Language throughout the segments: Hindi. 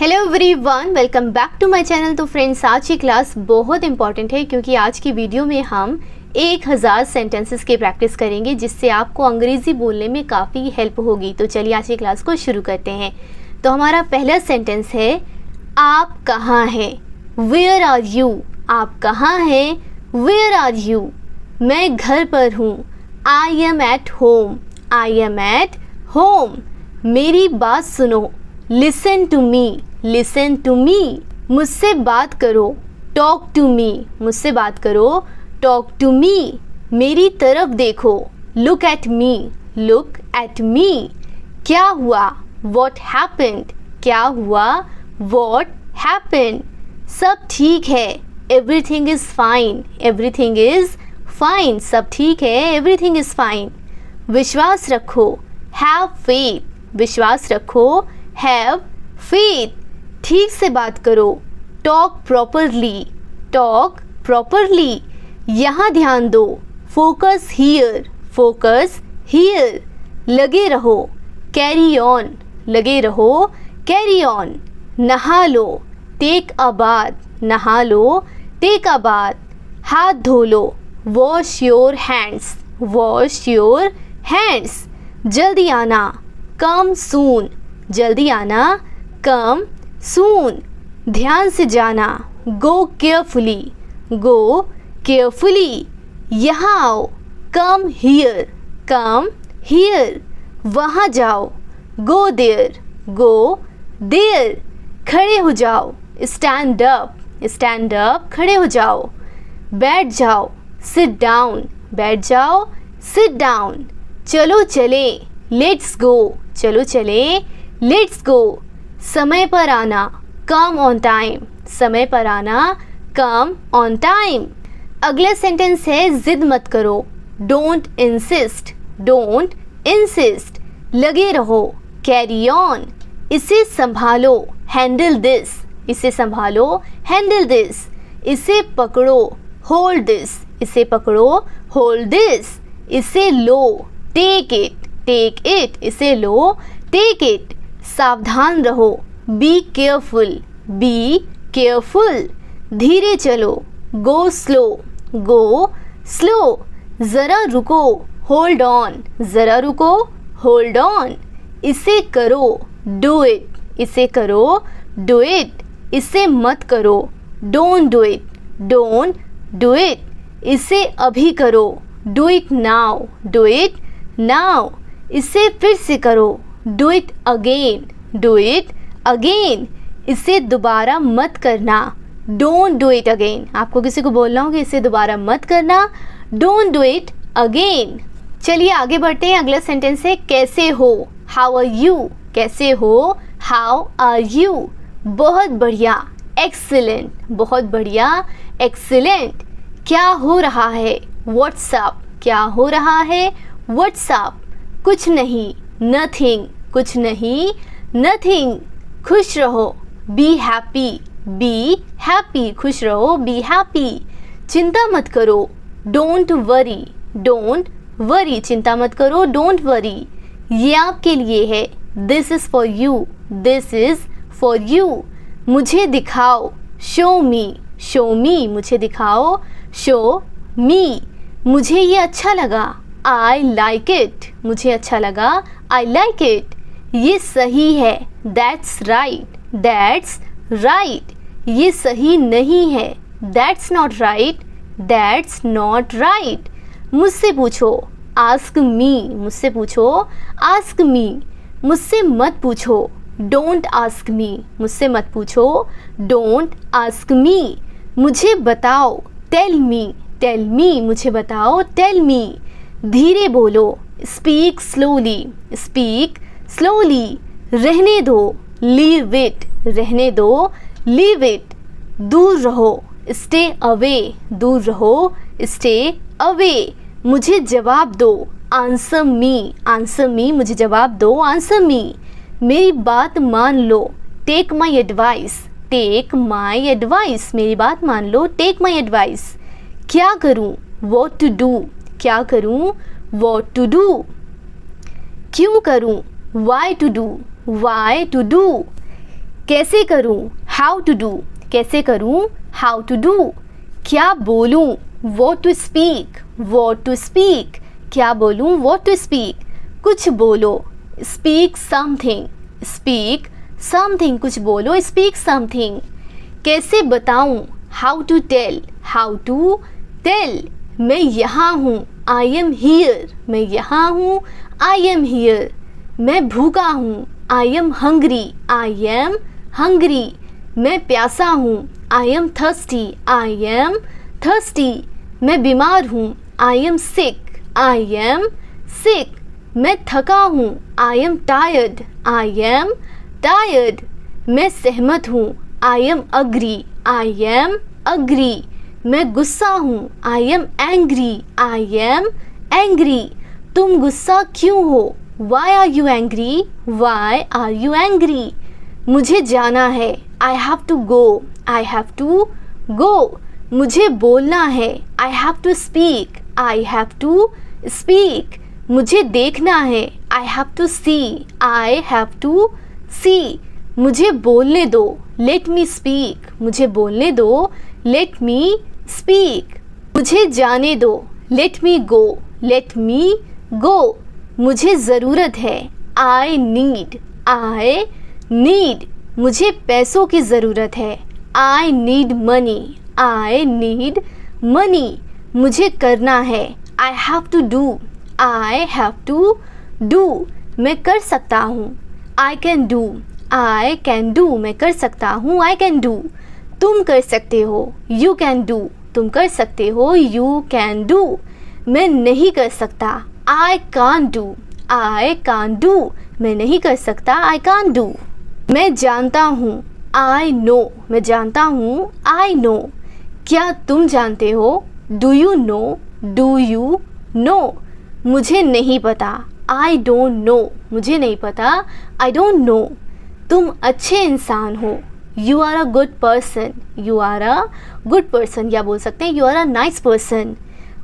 Hello everyone, welcome back to my channel. तो फ्रेंड्स, आज की क्लास बहुत इंपॉर्टेंट है क्योंकि आज की वीडियो में हम 1000 सेंटेंसेस की प्रैक्टिस करेंगे जिससे आपको अंग्रेज़ी बोलने में काफ़ी हेल्प होगी। तो चलिए आज की क्लास को शुरू करते हैं। तो हमारा पहला सेंटेंस है, आप कहाँ हैं? Where are you? आप कहाँ हैं? Where are you? मैं घर पर हूँ। I am at home. I am at home. मेरी बात सुनो। Listen to me. Listen to me. मुझसे बात करो। Talk to me. मुझसे बात करो। Talk to me. मेरी तरफ देखो। Look at me. Look at me. क्या हुआ? What happened? क्या हुआ? What happened? सब ठीक है। Everything is fine. Everything is fine. सब ठीक है। Everything is fine. विश्वास रखो। Have faith. विश्वास रखो। Have faith. ठीक से बात करो। Talk properly. Talk properly. यहाँ ध्यान दो। Focus here. Focus here. लगे रहो। Carry on. लगे रहो। Carry on. नहा लो। Take a bath. नहा लो। Take a bath. हाथ धो लो। Wash your hands. Wash your hands. जल्दी आना। कम सून। जल्दी आना। कम सून। ध्यान से जाना। Go carefully. Go carefully. यहाँ आओ। Come here. Come here. वहाँ जाओ। Go there. Go there. खड़े हो जाओ। Stand up. Stand up. खड़े हो जाओ। बैठ जाओ। Sit down. बैठ जाओ। Sit down. चलो चले। Let's go. चलो चले। Let's go. समय पर आना। Come on time. समय पर आना। Come on time. अगला सेंटेंस है, जिद मत करो। Don't insist. Don't insist. लगे रहो। Carry on. इसे संभालो। Handle this. इसे संभालो। Handle this. इसे पकड़ो। Hold this. इसे पकड़ो। Hold this. इसे लो। Take it. Take it. इसे लो। Take it. सावधान रहो। Be careful. Be careful. धीरे चलो। Go slow. Go slow. ज़रा रुको। Hold on. ज़रा रुको। Hold on. इसे करो। Do it. इसे करो। Do it. इसे मत करो। Don't do it. Don't do it. इसे अभी करो। Do it now. Do it now. इसे फिर से करो। Do it again. Do it again. इसे दोबारा मत करना। Don't do it again. आपको किसी को बोलना हो कि इसे दोबारा मत करना। Don't do it again. चलिए आगे बढ़ते हैं। अगला सेंटेंस है, कैसे हो? How are you? कैसे हो? How are you? बहुत बढ़िया। एक्सीलेंट। बहुत बढ़िया। एक्सीलेंट। क्या हो रहा है? व्हाट्सअप। क्या हो रहा है? व्हाट्सअप। कुछ नहीं। नथिंग। कुछ नहीं। नथिंग। खुश रहो। Be happy. Be happy. खुश रहो। Be happy. चिंता मत करो। Don't worry. Don't worry. चिंता मत करो। Don't worry. ये आपके लिए है। This is for you. This is for you. मुझे दिखाओ। शो मी। शो मी। मुझे दिखाओ। शो मी। मुझे ये अच्छा लगा। I like it. मुझे अच्छा लगा। I like it. ये सही है। That's right. That's right. ये सही नहीं है। That's not right. That's not right. मुझसे पूछो। Ask me. मुझसे पूछो। Ask me. मुझसे मत पूछो। Don't ask me. मुझसे मत पूछो। Don't ask me. मुझे बताओ। Tell me. Tell me. मुझे बताओ। Tell me. धीरे बोलो। Speak slowly. Speak slowly. रहने दो। Leave it. रहने दो। Leave it. दूर रहो। Stay away. दूर रहो। Stay away. मुझे जवाब दो। Answer me. Answer me. मुझे जवाब दो। आंसर मी। मेरी बात मान लो। Take my advice. Take my advice. मेरी बात मान लो। Take my advice. क्या करूं? What to do. क्या करूं? What to do. क्यों करूं? Why to do. Why to do. कैसे करूं, हाउ टू डू, कैसे करूं, हाउ टू डू। क्या बोलूं, what to speak, what to speak, क्या बोलूं, व्हाट टू स्पीक। कुछ बोलो, स्पीक समथिंग, स्पीक समथिंग, कुछ बोलो, स्पीक समथिंग। कैसे बताऊं, how to tell, how to tell. मैं यहाँ हूँ, आई एम हियर, मैं यहाँ हूँ, आई एम हियर। मैं भूखा हूँ, I am hungry, I am hungry. मैं प्यासा हूँ, I am thirsty, I am thirsty. मैं बीमार हूँ, I am sick, I am sick. मैं थका हूँ, I am tired, I am tired. मैं सहमत हूँ, I am agree, I am agree. मैं गुस्सा हूँ, I am angry, I am angry. तुम गुस्सा क्यों हो, why are you angry, why are you angry. मुझे जाना है, I have to go, I have to go. मुझे बोलना है, I have to speak, I have to speak. मुझे देखना है, I have to see, I have to सी। मुझे बोलने दो, लेट मी स्पीक, मुझे बोलने दो, लेट मी स्पीक। मुझे जाने दो, लेट मी गो, लेट मी गो। मुझे ज़रूरत है, आई नीड, आई नीड। मुझे पैसों की ज़रूरत है, I need money, I need money. मुझे करना है, I have to do, I have to do. मैं कर सकता हूँ, I can do, I can do. मैं कर सकता हूँ, आई कैन डू। तुम कर सकते हो, यू कैन डू, तुम कर सकते हो, यू कैन डू। मैं नहीं कर सकता, I can't do, I can't do. मैं नहीं कर सकता, आई कांट डू। मैं जानता हूँ, आई नो, मैं जानता हूँ, आई नो। क्या तुम जानते हो, do you know, do you know. मुझे नहीं पता, आई डोंट नो, मुझे नहीं पता, आई डोंट नो। तुम अच्छे इंसान हो, you are a good person, you are a good person. या बोल सकते हैं you are a nice person.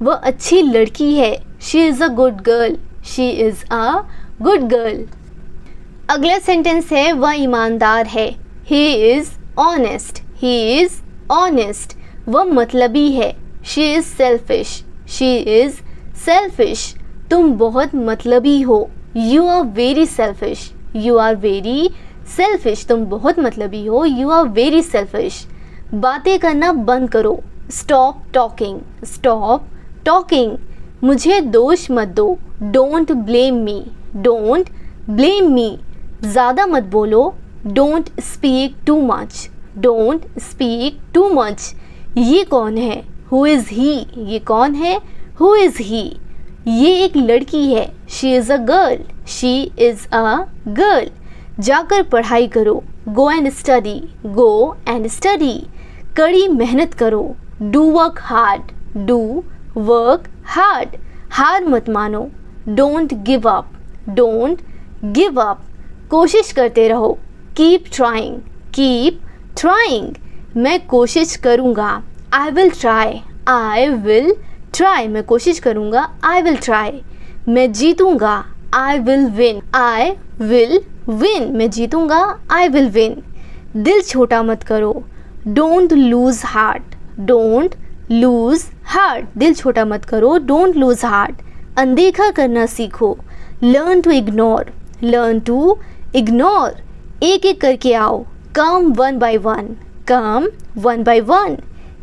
वह अच्छी लड़की है, she is a good girl, she is a good girl. अगला सेंटेंस है, वह ईमानदार है, he is honest, he is honest. वह मतलबी है, she is selfish, she is selfish. तुम बहुत मतलबी हो, you are very selfish, you are very selfish. तुम बहुत मतलबी हो, यू आर वेरी सेल्फिश। बातें करना बंद करो, स्टॉप टॉकिंग, स्टॉप टॉकिंग। मुझे दोष मत दो, don't blame me, don't blame me. ज़्यादा मत बोलो, don't speak to much, don't speak too much. ये कौन है, हु इज़ ही, ये कौन है, हु इज़ ही। ये एक लड़की है, she is a girl, she is a girl. जाकर पढ़ाई करो, go and study, go and study. कड़ी मेहनत करो, do work hard, do work hard. हार मत मानो, don't give up, don't give up. कोशिश करते रहो, कीप ट्राइंग, कीप ट्राइंग। मैं कोशिश करूँगा, I will try, I will try. मैं कोशिश करूँगा, आई विल ट्राई। मैं जीतूँगा, I will win, I will win. मैं जीतूँगा, आई विल विन। दिल छोटा मत करो, don't lose heart, don't lose heart. दिल छोटा मत करो, डोंट लूज़ हार्ट। अनदेखा करना सीखो, learn to ignore, learn to ignore. एक एक करके आओ, come one by one, come one by one.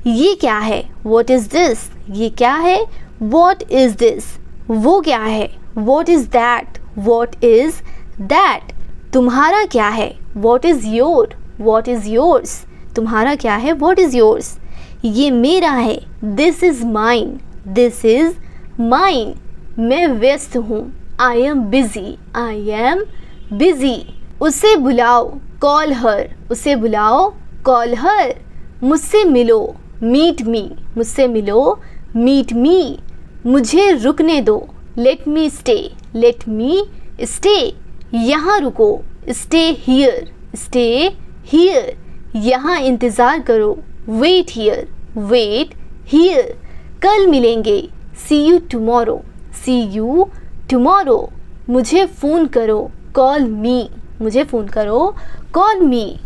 ये क्या है, वॉट इज़ दिस, ये क्या है, वॉट इज़ दिस। वो क्या है, what is that, what is that. तुम्हारा क्या है, what is your, what is yours. तुम्हारा क्या है, वॉट इज़ योर्स। ये मेरा है, this is mine, this is mine. मैं व्यस्त हूँ, I am busy, I am busy. उसे बुलाओ, कॉल हर, उसे बुलाओ, कॉल हर। मुझसे मिलो, मीट मी, मुझसे मिलो, मीट मी। मुझे रुकने दो, let me stay, let me stay. यहाँ रुको, स्टे हियर, स्टे हियर। यहाँ इंतज़ार करो, वेट हियर, वेट हियर। कल मिलेंगे, see you tomorrow, see you tomorrow. मुझे फ़ोन करो, कॉल मी, मुझे फ़ोन करो, कॉल मी।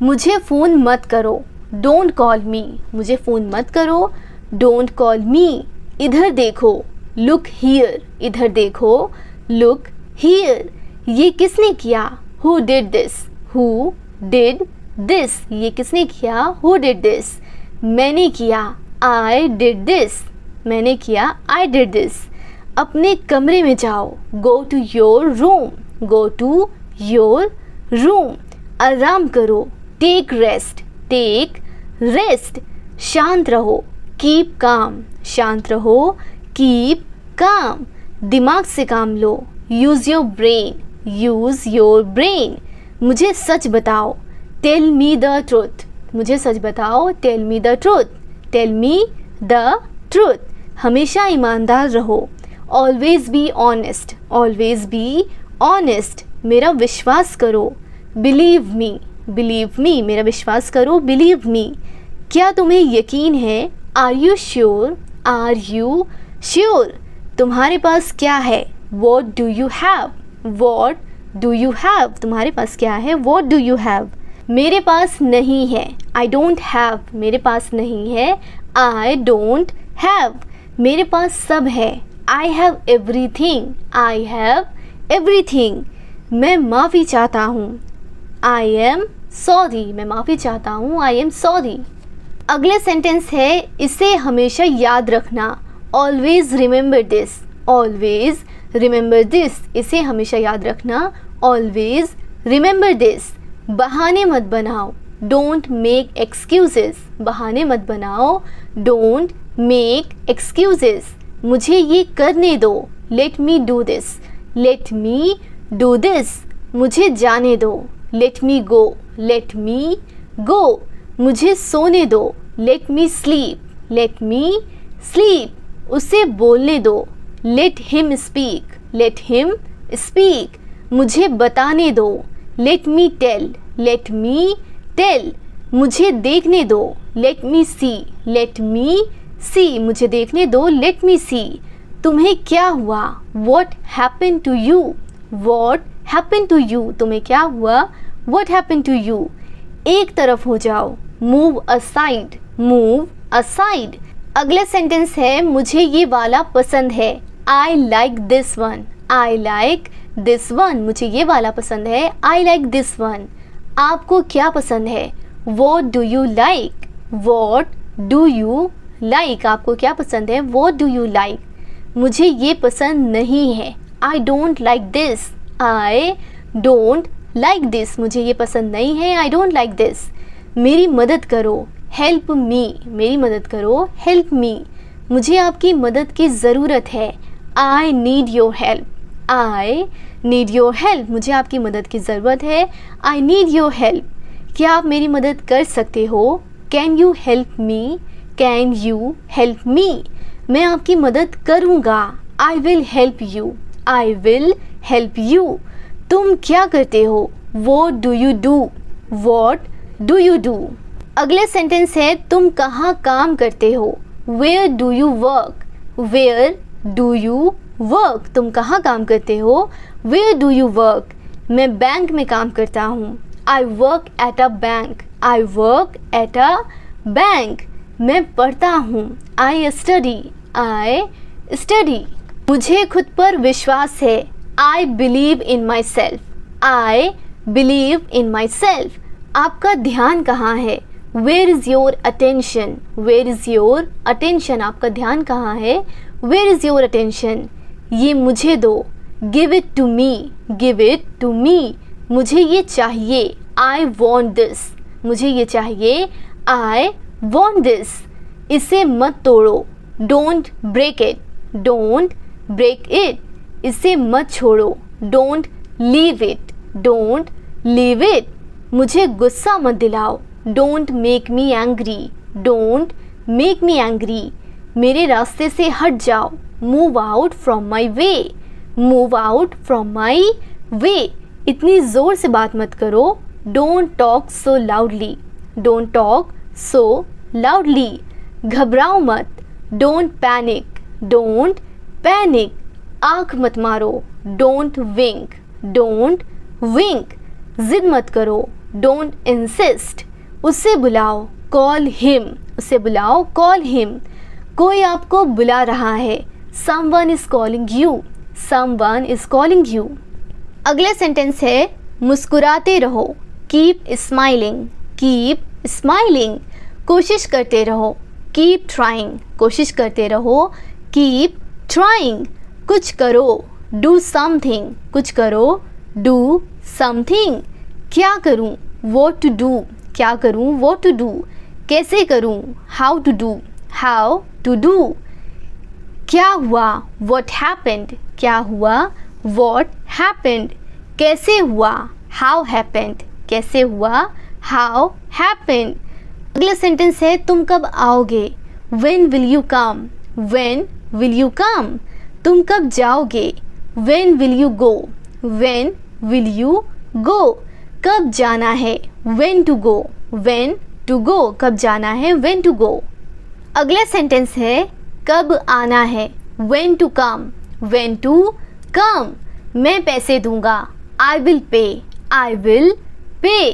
मुझे फ़ोन मत करो, डोंट कॉल मी, मुझे फ़ोन मत करो, डोंट कॉल मी। इधर देखो, लुक हियर, इधर देखो, लुक हियर। ये किसने किया, who did this, who did this, ये किसने किया, हु डिड दिस। मैंने किया, आई डिड दिस, मैंने किया, आई डिड दिस। अपने कमरे में जाओ, go to your room, go to your room. आराम करो, टेक रेस्ट, टेक रेस्ट। शांत रहो, कीप काम, शांत रहो, कीप काम। दिमाग से काम लो, use your brain, use your brain. मुझे सच बताओ, टेल मी द ट्रुथ, मुझे सच बताओ, tell me the truth, tell me the truth. हमेशा ईमानदार रहो, always be honest, always be honest. मेरा विश्वास करो, बिलीव मी, बिलीव मी, मेरा विश्वास करो, बिलीव मी। क्या तुम्हें यकीन है, are you sure, are you sure. तुम्हारे पास क्या है, what do you have, what do you have, तुम्हारे पास क्या है, वॉट डू यू हैव। मेरे पास नहीं है, आई डोंट हैव, मेरे पास नहीं है, आई डोंट हैव। मेरे पास सब है, I have everything, I have everything. मैं माफ़ी चाहता हूँ, आई एम सॉरी, मैं माफ़ी चाहता हूँ, आई एम सॉरी। अगले सेंटेंस है, इसे हमेशा याद रखना, always remember this, always remember this, इसे हमेशा याद रखना, ऑलवेज रिमेंबर दिस। बहाने मत बनाओ, डोंट मेक एक्सक्यूजेस, बहाने मत बनाओ, डोंट मेक एक्सक्यूजेस। मुझे ये करने दो, let me do this, let me do this. मुझे जाने दो, लेट मी गो, लेट मी गो। मुझे सोने दो, let me sleep, let me sleep. उसे बोलने दो, let him speak, let him speak. मुझे बताने दो, let me tell, let me tell. मुझे देखने दो, लेट मी सी, लेट मी सी। मुझे देखने दो, लेट मी सी। तुम्हें क्या हुआ, what happen to you, what happen to you, तुम्हें क्या हुआ, वॉट हैपन टू यू। एक तरफ हो जाओ, मूव असाइड, मूव असाइड। अगला सेंटेंस है, मुझे ये वाला पसंद है, I like this one, I like this one. मुझे ये वाला पसंद है, आई लाइक दिस वन। आपको क्या पसंद है, what do you like, what do you like. आपको क्या पसंद है, वॉट डू यू लाइक। मुझे ये पसंद नहीं है, I don't like this, I don't like this. मुझे ये पसंद नहीं है, आई डोंट लाइक दिस। मेरी मदद करो, हेल्प मी, मेरी मदद करो, हेल्प मी। मुझे आपकी मदद की ज़रूरत है, I need your help, I need your help. मुझे आपकी मदद की ज़रूरत है, आई नीड योर हेल्प। क्या आप मेरी मदद कर सकते हो, can you help me, can you help me. मैं आपकी मदद करूँगा, I will help you, I will help you. तुम क्या करते हो, what do you do, what do you do. अगले सेंटेंस है, तुम कहाँ काम करते हो, where do you work, where do you work. तुम कहाँ काम करते हो, वेयर डू यू वर्क। मैं बैंक में काम करता हूँ, I work at a bank, I work at a bank. मैं पढ़ता हूँ, आई स्टडी, आई स्टडी। मुझे खुद पर विश्वास है, I believe in myself, I believe in myself. आपका ध्यान कहाँ है, where is your attention, where is your attention. आपका ध्यान कहाँ है, वेयर इज़ योर अटेंशन। ये मुझे दो, give it to me, give it to me. मुझे ये चाहिए, आई वॉन्ट दिस, मुझे ये चाहिए, आई वॉन्ट दिस। इसे मत तोड़ो, don't break it, don't break it. इसे मत छोड़ो, don't leave it, don't leave it. मुझे गुस्सा मत दिलाओ, don't make me angry, don't make me angry. मेरे रास्ते से हट जाओ, move out from my way, move out from my way. इतनी ज़ोर से बात मत करो, don't talk so loudly, don't talk so loudly. घबराओ मत, डोंट पैनिक, डोंट पैनिक। आँख मत मारो, डोंट विंक, डोंट विंक। जिद मत करो, डोंट इंसिस्ट, उससे बुलाओ, कॉल हिम, उससे बुलाओ, कॉल हिम। कोई आपको बुला रहा है, someone is calling you, someone is calling you. अगला सेंटेंस है मुस्कुराते रहो, कीप स्माइलिंग, कीप स्माइलिंग। कोशिश करते रहो, कीप ट्राइंग, कोशिश करते रहो, कीप ट्राइंग। कुछ करो, डू समथिंग, कुछ करो, डू समथिंग। क्या करूं, व्हाट टू डू, क्या करूं, व्हाट टू डू। कैसे करूं, how to do, how to do. क्या हुआ, व्हाट हैपेंड, क्या हुआ, व्हाट हैपेंड। कैसे हुआ, हाउ हैपेंड, कैसे हुआ, हाउ हैपेंड। अगला सेंटेंस है तुम कब आओगे, when will you come, when will you come. तुम कब जाओगे, when will you go, when will you go. कब जाना है, when to go, when to go. कब जाना है, व्हेन टू गो। अगला सेंटेंस है कब आना है, when to come, when to come. मैं पैसे दूंगा, I will pay, I will pay.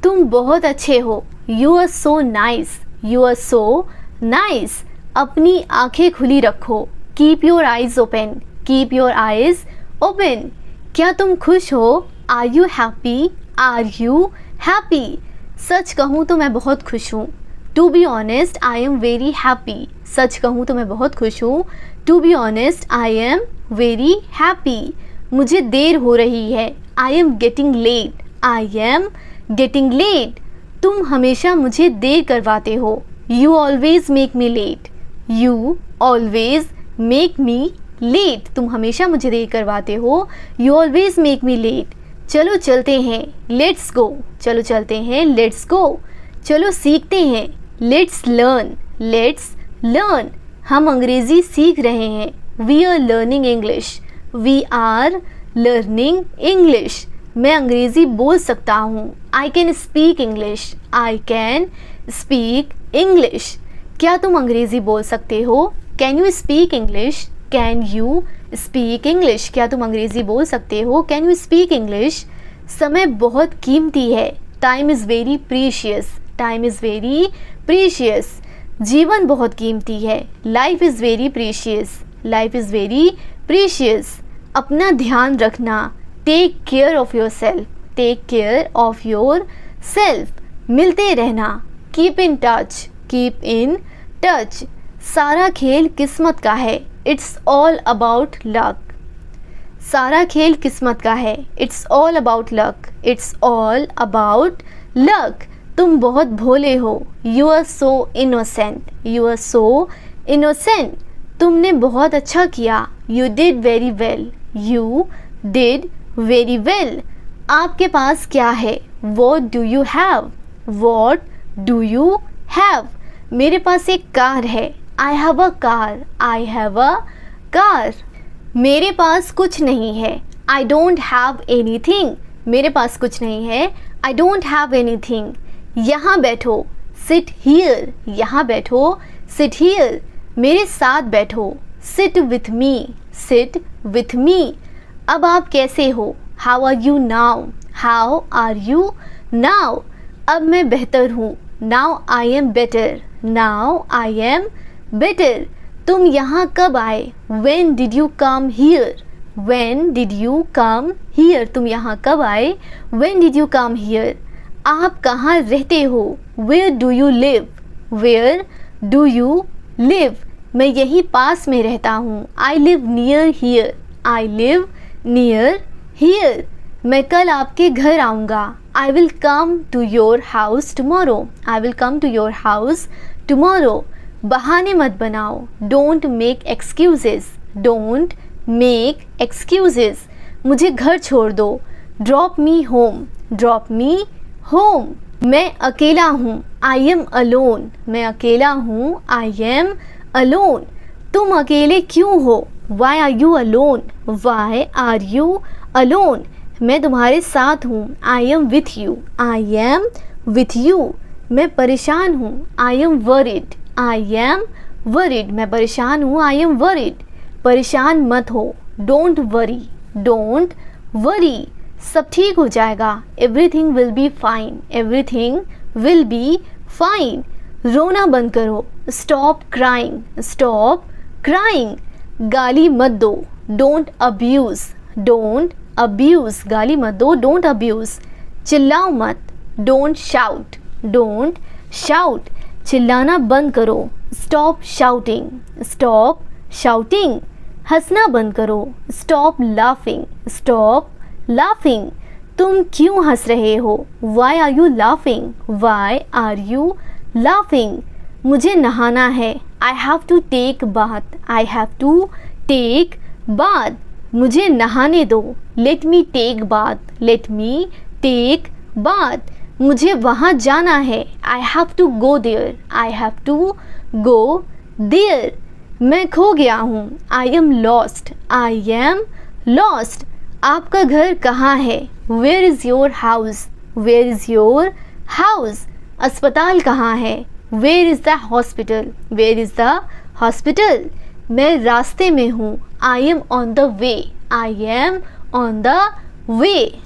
तुम बहुत अच्छे हो, you are so nice, you are so nice. अपनी आंखें खुली रखो, keep your eyes open, keep your eyes open. क्या तुम खुश हो, are you happy, are you happy. सच कहूँ तो मैं बहुत खुश हूँ, to be honest I am very happy. सच कहूँ तो मैं बहुत खुश हूँ, to be honest I am very happy. मुझे देर हो रही है, I am getting late, I am getting late. तुम हमेशा मुझे देर करवाते हो, you always make me late, you always make me late. तुम हमेशा मुझे देर करवाते हो, you always make me late. चलो चलते हैं, लेट्स गो, चलो चलते हैं, लेट्स गो। चलो सीखते हैं, लेट्स लर्न, लेट्स लर्न। हम अंग्रेज़ी सीख रहे हैं, we are learning English, we are learning English. मैं अंग्रेज़ी बोल सकता हूँ, I can speak English, I can speak English. क्या तुम अंग्रेज़ी बोल सकते हो, can you speak English, can you speak English. क्या तुम अंग्रेज़ी बोल सकते हो, कैन यू स्पीक इंग्लिश। समय बहुत कीमती है, time is very precious, time is very precious. जीवन बहुत कीमती है, life is very precious, life is very precious. अपना ध्यान रखना, take care of yourself, take care of yourself. मिलते रहना, keep in touch, keep in touch. सारा खेल किस्मत का है, इट्स ऑल अबाउट लक। सारा खेल किस्मत का है, it's all about luck, it's all about luck. तुम बहुत भोले हो, you are so innocent, you are so innocent. तुमने बहुत अच्छा किया, you did very well, you did very well. आपके पास क्या है, what do you have, what do you have. मेरे पास एक कार है, I have a car, I have a car. मेरे पास कुछ नहीं है, आई डोंट हैव एनीथिंग। मेरे पास कुछ नहीं है, आई डोंट हैव एनीथिंग। यहाँ बैठो, सिट हियर, यहाँ बैठो, सिट हियर। मेरे साथ बैठो, sit with me, sit with me. अब आप कैसे हो, how are you now, how are you now. अब मैं बेहतर हूँ, now I am better, now I am better. तुम यहाँ कब आए, when did you come here, when did you come here. तुम यहाँ कब आए, when did you come here. आप कहाँ रहते हो, where do you live, where do you live. मैं यहीं पास में रहता हूँ, I live near here, I live near here. मैं कल आपके घर आऊँगा, I will come to your house tomorrow, I will come to your house tomorrow. बहाने मत बनाओ, don't make excuses, don't make excuses. मुझे घर छोड़ दो, drop me home, drop me home. मैं अकेला हूँ, आई एम अलोन, मैं अकेला हूँ, आई एम अलोन। तुम अकेले क्यों हो, why are you alone, why are you alone. मैं तुम्हारे साथ हूँ, I am with you, I am with you. मैं परेशान हूँ, I am worried, I am worried. मैं परेशान हूँ, आई एम वरिड। परेशान मत हो, डोंट वरी, डोंट वरी। सब ठीक हो जाएगा, everything will be fine, everything will be fine. रोना बंद करो, स्टॉप क्राइंग, स्टॉप क्राइंग। गाली मत दो, डोंट अब्यूज़, डोंट अब्यूज़, गाली मत दो, डोंट अब्यूज़। चिल्लाओ मत, डोंट शाउट, डोंट शाउट। चिल्लाना बंद करो, स्टॉप शाउटिंग, स्टॉप शाउटिंग। हंसना बंद करो, स्टॉप लाफिंग, स्टॉप लाफिंग। तुम क्यों हंस रहे हो, why are you laughing, why are you laughing. मुझे नहाना है, I have to take bath, I have to take bath. मुझे नहाने दो, let me take bath, let me take bath. मुझे वहाँ जाना है, I have to go there, I have to go there. मैं खो गया हूँ, I am lost, I am lost. आपका घर कहाँ है, where is your house, where is your house. अस्पताल कहाँ है, where is the hospital, where is the hospital. मैं रास्ते में हूँ, I am on the way, I am on the way.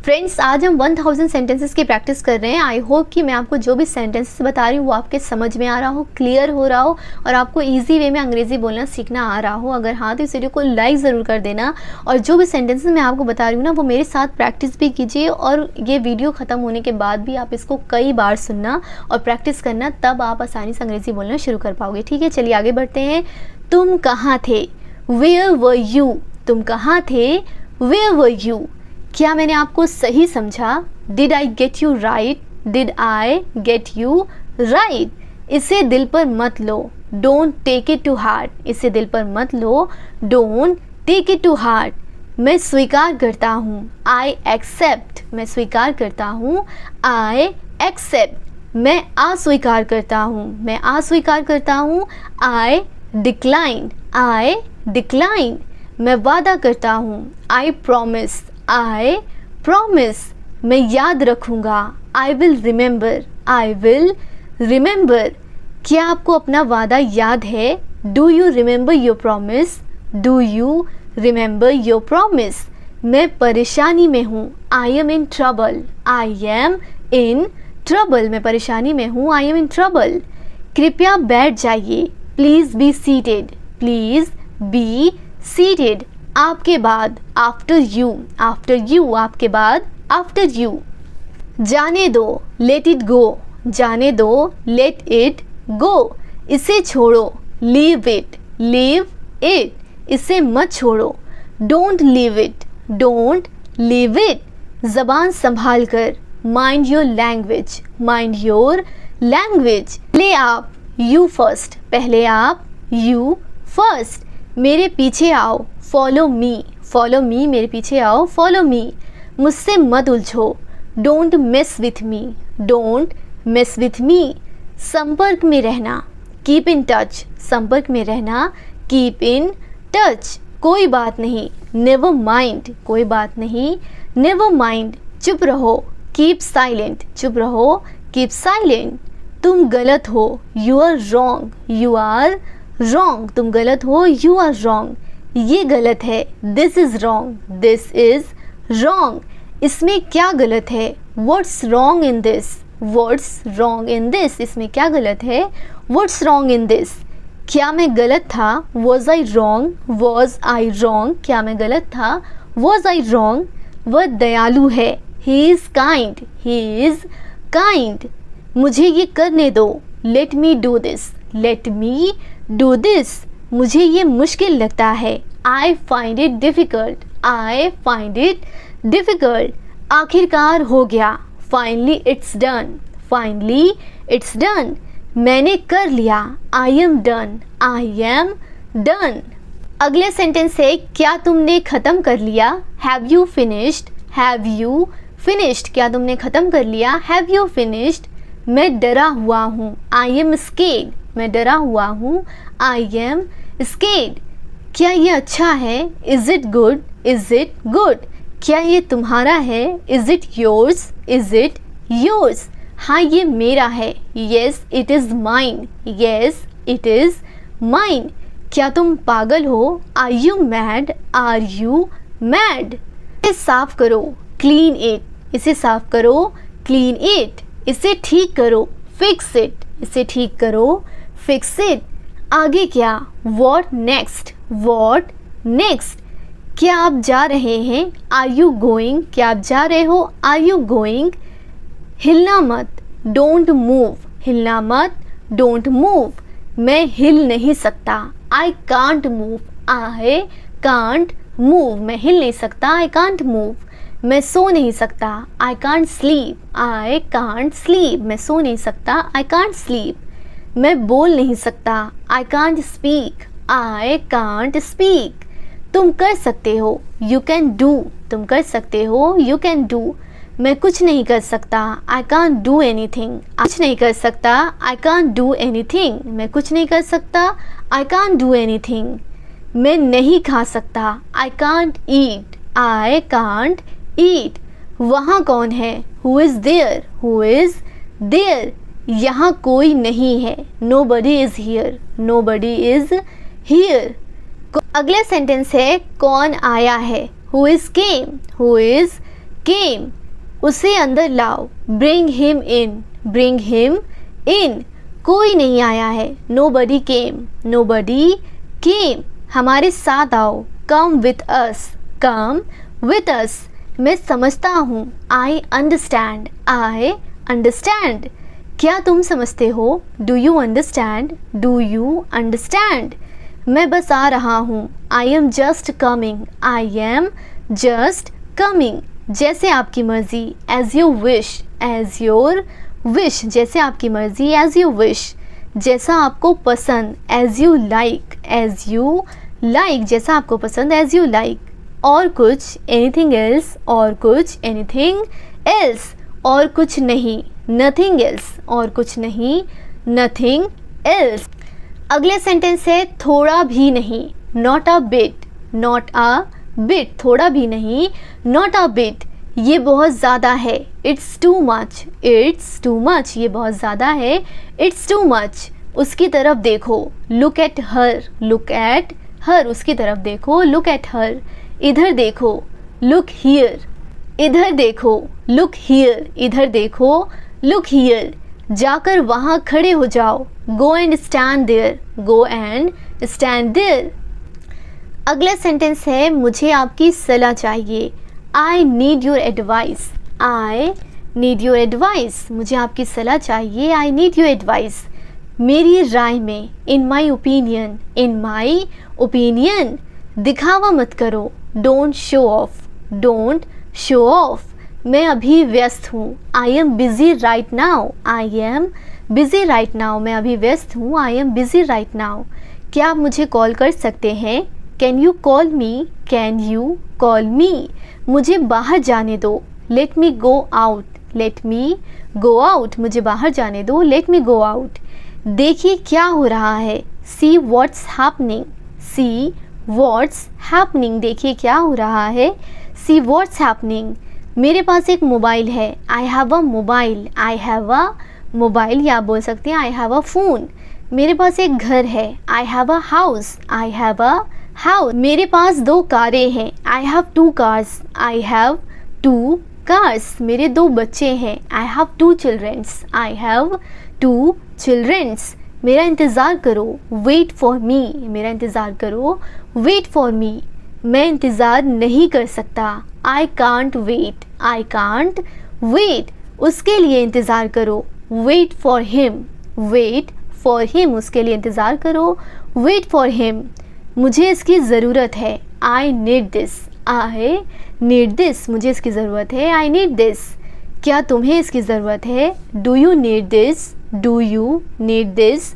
Friends, आज हम 1000 सेंटेंसेस की प्रैक्टिस कर रहे हैं। आई होप कि मैं आपको जो भी सेंटेंसेस बता रही हूँ वो आपके समझ में आ रहा हो, क्लियर हो रहा हो और आपको इजी वे में अंग्रेज़ी बोलना सीखना आ रहा हो। अगर हाँ तो इस वीडियो को लाइक ज़रूर कर देना और जो भी सेंटेंसेस मैं आपको बता रही हूँ ना वो मेरे साथ प्रैक्टिस भी कीजिए और ये वीडियो ख़त्म होने के बाद भी आप इसको कई बार सुनना और प्रैक्टिस करना, तब आप आसानी से अंग्रेज़ी बोलना शुरू कर पाओगे। ठीक है, चलिए आगे बढ़ते हैं। तुम कहाँ थे, वेयर वर यू, तुम कहाँ थे, वेयर वर यू। क्या मैंने आपको सही समझा, did I get you right, did I get you right. इसे दिल पर मत लो, don't take it to heart, इसे दिल पर मत लो, don't take it to heart. मैं स्वीकार करता हूँ, आई एक्सेप्ट, मैं स्वीकार करता हूँ, आई एक्सेप्ट। मैं अस्वीकार करता हूँ, मैं अस्वीकार करता हूँ, आई डिक्लाइन, आई डिक्लाइन। मैं वादा करता हूँ, आई प्रॉमिस, आई प्रॉमिस। मैं याद रखूँगा, I will remember, I will remember. क्या आपको अपना वादा याद है, do you remember your promise, do you remember your promise. मैं परेशानी में हूँ, I M in trouble, I am in trouble. मैं परेशानी में हूँ, आई एम इन ट्रबल। कृपया बैठ जाइए, please be seated, please be seated. आपके बाद, आफ्टर यू, आफ्टर यू, आपके बाद, आफ्टर यू। जाने दो, लेट इट गो, जाने दो, लेट इट गो। इसे छोड़ो, लीव इट, लीव इट। इसे मत छोड़ो, don't leave it, don't leave it. ज़बान संभाल कर, mind your language, mind your language. पहले आप, यू फर्स्ट, पहले आप, यू फर्स्ट। मेरे पीछे आओ, फॉलो मी, फॉलो मी, मेरे पीछे आओ, फॉलो मी। मुझसे मत उलझो, don't miss with me, don't miss with me. संपर्क में रहना, कीप इन टच, संपर्क में रहना, कीप इन टच। कोई बात नहीं, नेवर माइंड, कोई बात नहीं, नेवर माइंड। चुप रहो, कीप साइलेंट, चुप रहो, कीप साइलेंट। तुम गलत हो, you are wrong, you are wrong. तुम गलत हो, यू आर रॉन्ग। ये गलत है, this is wrong, this is wrong. इसमें क्या गलत है, what's wrong in this, what's wrong in this. इसमें क्या गलत है, व्हाट्स रॉन्ग इन दिस। क्या मैं गलत था, was I wrong, was I wrong. क्या मैं गलत था, वॉज आई रॉन्ग। वह दयालु है, he is kind, he is kind. मुझे ये करने दो, let me do this, let me do this. मुझे ये मुश्किल लगता है, I find it difficult, I find it difficult. आखिरकार हो गया, finally it's done, finally it's done. मैंने कर लिया, I am done, I am done. अगले सेंटेंस है, क्या तुमने ख़त्म कर लिया, have you finished, have you finished. क्या तुमने ख़त्म कर लिया, हैव यू फिनिश्ड। मैं डरा हुआ हूँ, आई एम स्केर्ड, मैं डरा हुआ हूँ, आई एम स्केर्ड। क्या ये अच्छा है, is it good, is it good. क्या ये तुम्हारा है, is it yours, is it yours. हाँ ये मेरा है, yes it is mine, yes it is mine. क्या तुम पागल हो, are you mad, are you mad. साफ करो, क्लीन इट, इसे साफ करो, क्लीन इट, इसे ठीक करो, फिक्स इट, इसे ठीक करो, फिक्स इट। आगे क्या, व्हाट नेक्स्ट, व्हाट नेक्स्ट। क्या आप जा रहे हैं, आर यू गोइंग, क्या आप जा रहे हो, आर यू गोइंग। हिलना मत, डोंट मूव, हिलना मत, डोंट मूव। मैं हिल नहीं सकता, I can't move, I can't move, मैं हिल नहीं सकता, आई कांट मूव। मैं सो नहीं सकता, I can't sleep, I can't sleep, मैं सो नहीं सकता, आई कांट स्लीप। मैं बोल नहीं सकता, I can't speak, I can't speak. तुम कर सकते हो, यू कैन डू, तुम कर सकते हो, यू कैन डू। मैं कुछ नहीं कर सकता, आई कांट डू एनीथिंग, कुछ नहीं कर सकता, आई कांट डू एनीथिंग, मैं कुछ नहीं कर सकता, आई कांट डू एनीथिंग। मैं नहीं खा सकता, I can't eat, I can't eat. वहाँ कौन है, who is there, who is there. यहाँ कोई नहीं है, nobody is here, nobody is here. अगला सेंटेंस है कौन आया है, who is came, who is came. उसे अंदर लाओ, bring him in, bring him in. कोई नहीं आया है, नो बडी केम, नो बडी केम। हमारे साथ आओ, come with us, come with us. मैं समझता हूँ, आई अंडरस्टैंड, आई अंडरस्टैंड। क्या तुम समझते हो, do you understand, do you understand. मैं बस आ रहा हूँ, I am just coming, I am just coming. जैसे आपकी मर्ज़ी, as you wish, as your wish, जैसे आपकी मर्ज़ी, एज़ यू विश। जैसा आपको पसंद, as you like, as you like, जैसा आपको पसंद, एज़ यू लाइक। और कुछ, एनीथिंग एल्स, और कुछ, एनीथिंग एल्स। और कुछ नहीं, नथिंग एल्स, और कुछ नहीं, नथिंग एल्स। अगले सेंटेंस है थोड़ा भी नहीं, not a bit, not a bit, थोड़ा भी नहीं, नॉट अ बिट। ये बहुत ज़्यादा है, it's too much, it's too much, ये बहुत ज़्यादा है, इट्स टू मच। उसकी तरफ देखो, look at her, look at her, उसकी तरफ देखो, लुक एट हर। इधर देखो, लुक हियर, इधर देखो, लुक हियर, इधर देखो, लुक हियर। जाकर वहाँ खड़े हो जाओ, go and stand there, go and stand there. अगला सेंटेंस है मुझे आपकी सलाह चाहिए, I need your advice, I need your advice. मुझे आपकी सलाह चाहिए, आई नीड योर एडवाइस। मेरी राय में, इन my opinion, in my opinion. दिखावा मत करो, don't show off, don't show off. मैं अभी व्यस्त हूँ, I am busy right now, I am busy right now. मैं अभी व्यस्त हूँ, I am busy right now. क्या आप मुझे कॉल कर सकते हैं, can you call me, can you call me. मुझे बाहर जाने दो, लेट मी go out, let me go out. मुझे बाहर जाने दो, लेट मी गो आउट। देखिए क्या हो रहा है, see what's happening, see what's happening. देखिए क्या हो रहा है, सी व्हाट्स हैपनिंग। मेरे पास एक मोबाइल है, I have a mobile, I have a mobile. या आप बोल सकते हैं आई हैव अ फ़ोन। मेरे पास एक घर है, I have a house, I have a house. मेरे पास 2 कारें हैं, I have 2 cars, I have 2 cars. मेरे 2 बच्चे हैं, I have 2 childrens, I have 2 childrens. मेरा इंतज़ार करो, वेट फॉर मी, मेरा इंतज़ार करो, वेट फॉर मी। मैं इंतज़ार नहीं कर सकता, I can't wait, I can't wait. उसके लिए इंतज़ार करो, wait for him, wait for him. उसके लिए इंतज़ार करो, वेट फॉर हिम। मुझे इसकी ज़रूरत है, I need this, I need this. मुझे इसकी ज़रूरत है, आई नीड दिस। क्या तुम्हें इसकी ज़रूरत है, do you need this, do you need this.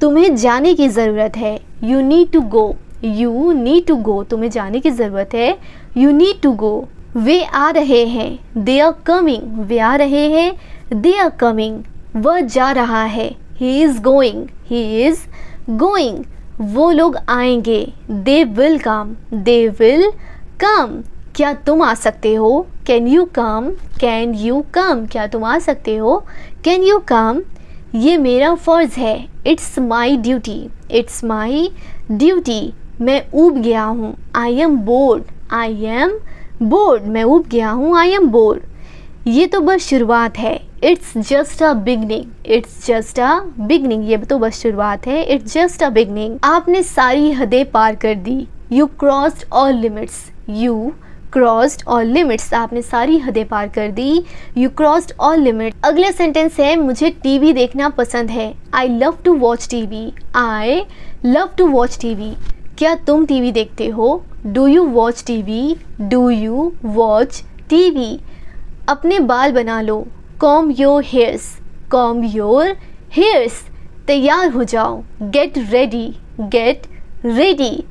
तुम्हें जाने की ज़रूरत है, you need to go, you need to go. तुम्हें जाने की ज़रूरत है, यू नीड टू गो। वे आ रहे हैं, दे आर कमिंग, वे आ रहे हैं, दे आर कमिंग। वह जा रहा है, he is going, he is going. वो लोग आएंगे, they will come, they will come. क्या तुम आ सकते हो, can you come, can you come. क्या तुम आ सकते हो, कैन यू कम। ये मेरा फ़र्ज़ है, it's my duty, it's my duty. मैं ऊब गया हूँ, I M board, I am board, मैं ऊब गया हूँ, आई एम बोर्ड। ये तो बस शुरुआत है, it's just a beginning, it's just a beginning, ये तो बस शुरुआत है, इट्स जस्ट अ बिगनिंग। आपने सारी हदें पार कर दी, you crossed all limits, you crossed all limits, आपने सारी हदें पार कर दी, यू क्रॉस्ड ऑल लिमिट्स। अगला सेंटेंस है, मुझे टीवी देखना पसंद है, I love to watch TV, I love to watch TV. क्या तुम टीवी देखते हो? Do you watch TV, do you watch TV. अपने बाल बना लो, comb your hairs, comb your hairs. तैयार हो जाओ, गेट रेडी, गेट रेडी।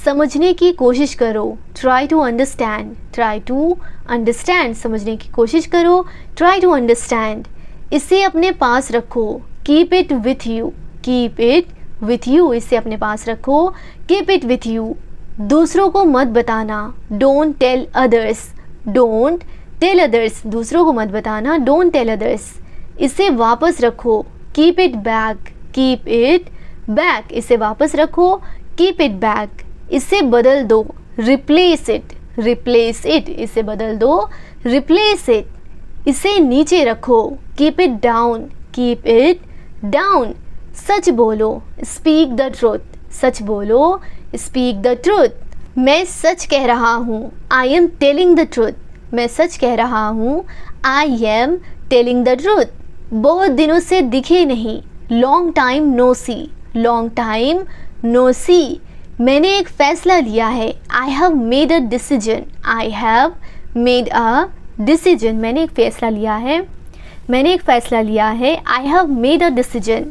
समझने की कोशिश करो, try to understand, try to understand, समझने की कोशिश करो, ट्राई टू अंडरस्टैंड। इसे अपने पास रखो, keep it with you, keep it with you, इसे अपने पास रखो, कीप इट विथ यू। दूसरों को मत बताना, don't tell others, don't tell others, दूसरों को मत बताना, डोंट टेल अदर्स। इसे वापस रखो, keep it back, keep it back, इसे वापस रखो, कीप इट बैक। इसे बदल दो, रिप्लेस इट, रिप्लेस इट, इसे बदल दो, रिप्लेस इट। इसे नीचे रखो, keep it down, keep it down. सच बोलो, स्पीक द ट्रूथ, सच बोलो, स्पीक द ट्रूथ। मैं सच कह रहा हूँ, I am telling the truth, मैं सच कह रहा हूँ, I am telling the truth. बहुत दिनों से दिखे नहीं, लॉन्ग टाइम नो सी, लॉन्ग टाइम नो सी। मैंने एक फ़ैसला लिया है, I have made a decision, I have made a decision, मैंने एक फ़ैसला लिया है, मैंने एक फ़ैसला लिया है, I have made a decision.